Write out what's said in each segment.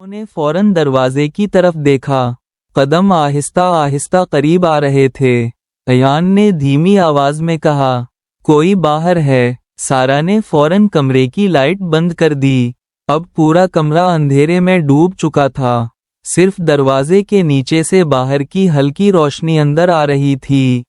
نے فوراً دروازے کی طرف دیکھا۔ قدم آہستہ آہستہ قریب آ رہے تھے۔ ایان نے دھیمی آواز میں کہا، کوئی باہر ہے؟ سارا نے فوراً کمرے کی لائٹ بند کر دی۔ اب پورا کمرہ اندھیرے میں ڈوب چکا تھا۔ صرف دروازے کے نیچے سے باہر کی ہلکی روشنی اندر آ رہی تھی۔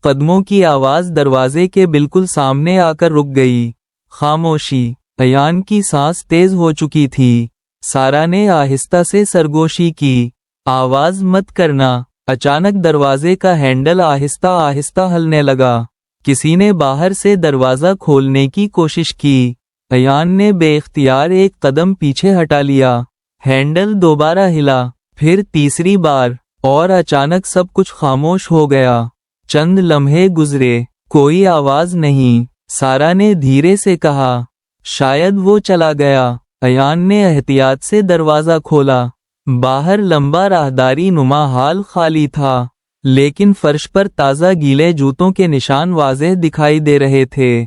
قدموں کی آواز دروازے کے بالکل سامنے آ کر رک گئی۔ خاموشی۔ ایان کی سانس تیز ہو چکی تھی۔ سارا نے آہستہ سے سرگوشی کی، آواز مت کرنا۔ اچانک دروازے کا ہینڈل آہستہ آہستہ ہلنے لگا۔ کسی نے باہر سے دروازہ کھولنے کی کوشش کی۔ ایان نے بے اختیار ایک قدم پیچھے ہٹا لیا۔ ہینڈل دوبارہ ہلا، پھر تیسری بار، اور اچانک سب کچھ خاموش ہو گیا۔ چند لمحے گزرے، کوئی آواز نہیں۔ سارا نے دھیرے سے کہا، شاید وہ چلا گیا۔ ایان نے احتیاط سے دروازہ کھولا۔ باہر لمبا راہداری نما حال خالی تھا، لیکن فرش پر تازہ گیلے جوتوں کے نشان واضح دکھائی دے رہے تھے،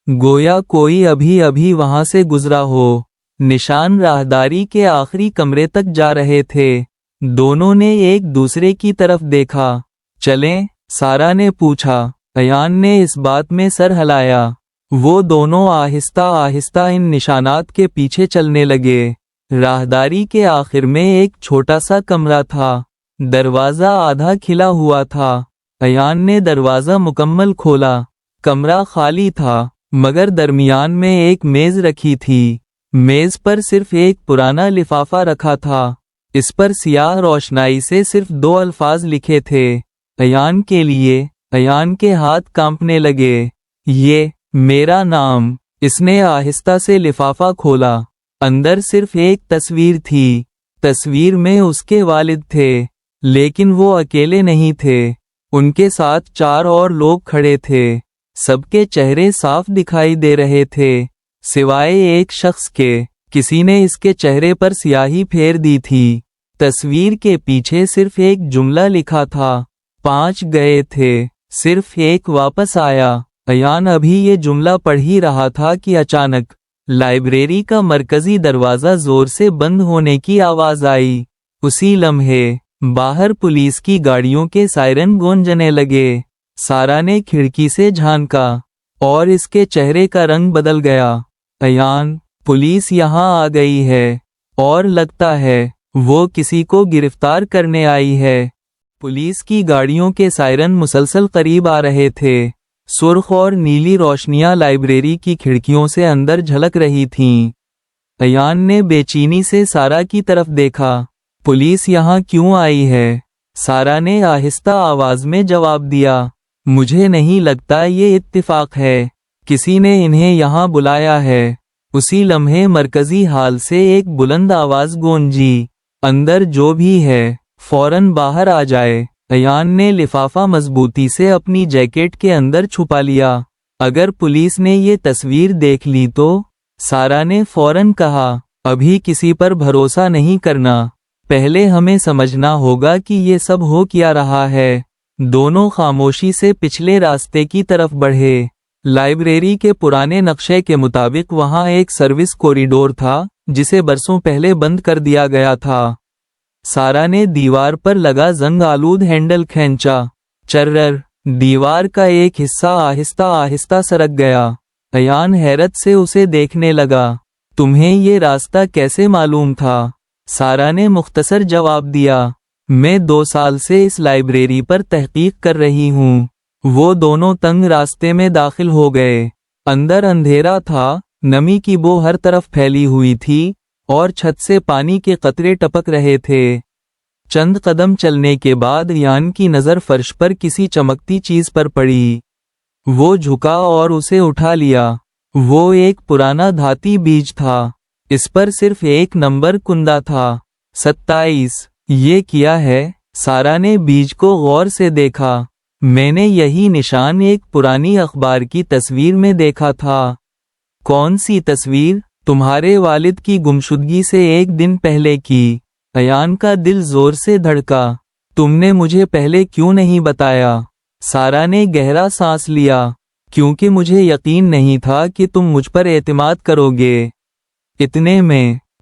گویا کوئی ابھی ابھی وہاں سے گزرا ہو۔ نشان راہداری کے آخری کمرے تک جا رہے تھے۔ دونوں نے ایک دوسرے کی طرف دیکھا۔ چلیں؟ سارا نے پوچھا۔ ایان نے اس بات میں سر ہلایا۔ وہ دونوں آہستہ آہستہ ان نشانات کے پیچھے چلنے لگے۔ راہداری کے آخر میں ایک چھوٹا سا کمرہ تھا۔ دروازہ آدھا کھلا ہوا تھا۔ ایان نے دروازہ مکمل کھولا۔ کمرہ خالی تھا، مگر درمیان میں ایک میز رکھی تھی۔ میز پر صرف ایک پرانا لفافہ رکھا تھا۔ اس پر سیاہ روشنائی سے صرف 2 الفاظ لکھے تھے، ایان کے لیے۔ ایان کے ہاتھ کانپنے لگے۔ یہ میرا نام۔ اس نے آہستہ سے لفافہ کھولا۔ اندر صرف ایک تصویر تھی۔ تصویر میں اس کے والد تھے، لیکن وہ اکیلے نہیں تھے۔ ان کے ساتھ 4 اور لوگ کھڑے تھے۔ سب کے چہرے صاف دکھائی دے رہے تھے، سوائے ایک شخص کے۔ کسی نے اس کے چہرے پر سیاہی پھیر دی تھی۔ تصویر کے پیچھے صرف ایک جملہ لکھا تھا، 5 گئے تھے، صرف ایک واپس آیا۔ ایان ابھی یہ جملہ پڑھ ہی رہا تھا کہ اچانک لائبریری کا مرکزی دروازہ زور سے بند ہونے کی آواز آئی۔ اسی لمحے باہر پولیس کی گاڑیوں کے سائرن گونجنے لگے۔ سارا نے کھڑکی سے جھانکا، اور اس کے چہرے کا رنگ بدل گیا۔ ایان، پولیس یہاں آ گئی ہے، اور لگتا ہے وہ کسی کو گرفتار کرنے آئی ہے۔ پولیس کی گاڑیوں کے سائرن مسلسل قریب آ رہے تھے۔ سرخ اور نیلی روشنیاں لائبریری کی کھڑکیوں سے اندر جھلک رہی تھیں۔ ایان نے بے چینی سے سارا کی طرف دیکھا۔ پولیس یہاں کیوں آئی ہے؟ سارا نے آہستہ آواز میں جواب دیا، مجھے نہیں لگتا یہ اتفاق ہے، کسی نے انہیں یہاں بلایا ہے۔ اسی لمحے مرکزی ہال سے ایک بلند آواز گونجی، اندر جو بھی ہے فوراً باہر آ جائے۔ ایان نے لفافہ مضبوطی سے اپنی جیکٹ کے اندر چھپا لیا۔ اگر پولیس نے یہ تصویر دیکھ لی تو؟ سارا نے فوراً کہا، ابھی کسی پر بھروسہ نہیں کرنا، پہلے ہمیں سمجھنا ہوگا کہ یہ سب ہو کیا رہا ہے۔ دونوں خاموشی سے پچھلے راستے کی طرف بڑھے۔ لائبریری کے پرانے نقشے کے مطابق وہاں ایک سروس کوریڈور تھا، جسے برسوں پہلے بند کر دیا گیا تھا۔ سارا نے دیوار پر لگا زنگ آلود ہینڈل کھینچا۔ چرر، دیوار کا ایک حصہ آہستہ آہستہ سرک گیا۔ ایان حیرت سے اسے دیکھنے لگا۔ تمہیں یہ راستہ کیسے معلوم تھا؟ سارا نے مختصر جواب دیا، میں 2 سال سے اس لائبریری پر تحقیق کر رہی ہوں۔ وہ دونوں تنگ راستے میں داخل ہو گئے۔ اندر اندھیرا تھا، نمی کی بو ہر طرف پھیلی ہوئی تھی، اور چھت سے پانی کے قطرے ٹپک رہے تھے۔ چند قدم چلنے کے بعد ایان کی نظر فرش پر کسی چمکتی چیز پر پڑی۔ وہ جھکا اور اسے اٹھا لیا۔ وہ ایک پرانا دھاتی بیج تھا۔ اس پر صرف ایک نمبر کندہ تھا، 27۔ یہ کیا ہے؟ سارا نے بیج کو غور سے دیکھا۔ میں نے یہی نشان ایک پرانی اخبار کی تصویر میں دیکھا تھا۔ کون سی تصویر؟ تمہارے والد کی گمشدگی سے 1 دن پہلے کی۔ ایان کا دل زور سے دھڑکا۔ تم نے مجھے پہلے کیوں نہیں بتایا؟ سارا نے گہرا سانس لیا۔ کیونکہ مجھے یقین نہیں تھا کہ تم مجھ پر اعتماد کرو گے۔ اتنے میں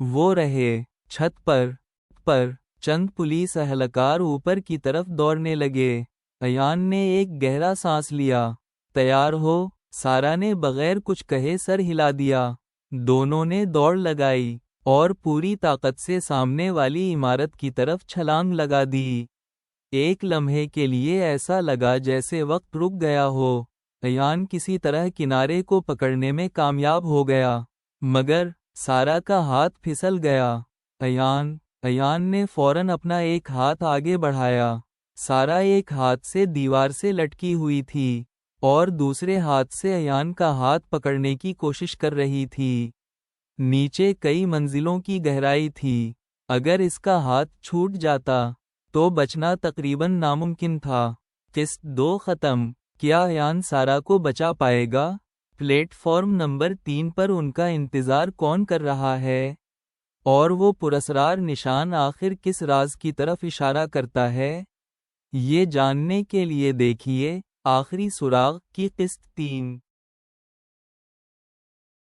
وہ رہے چھت پر چند پولیس اہلکار اوپر کی طرف دوڑنے لگے۔ ایان نے ایک گہرا سانس لیا۔ تیار ہو؟ سارا نے بغیر کچھ کہے سر ہلا دیا۔ دونوں نے دوڑ لگائی اور پوری طاقت سے سامنے والی عمارت کی طرف چھلانگ لگا دی۔ ایک لمحے کے لیے ایسا لگا جیسے وقت رک گیا ہو۔ ایان کسی طرح کنارے کو پکڑنے میں کامیاب ہو گیا، مگر سارا کا ہاتھ پھسل گیا۔ ایان نے فوراً اپنا ایک ہاتھ آگے بڑھایا۔ سارا ایک ہاتھ سے دیوار سے لٹکی ہوئی تھی اور دوسرے ہاتھ سے ایان کا ہاتھ پکڑنے کی کوشش کر رہی تھی۔ نیچے کئی منزلوں کی گہرائی تھی۔ اگر اس کا ہاتھ چھوٹ جاتا تو بچنا تقریباً ناممکن تھا۔ قسط 2 ختم۔ کیا ایان سارا کو بچا پائے گا؟ پلیٹ فارم نمبر 3 پر ان کا انتظار کون کر رہا ہے؟ اور وہ پراسرار نشان آخر کس راز کی طرف اشارہ کرتا ہے؟ یہ جاننے کے لیے دیکھیے آخری سراغ کی قسط 3۔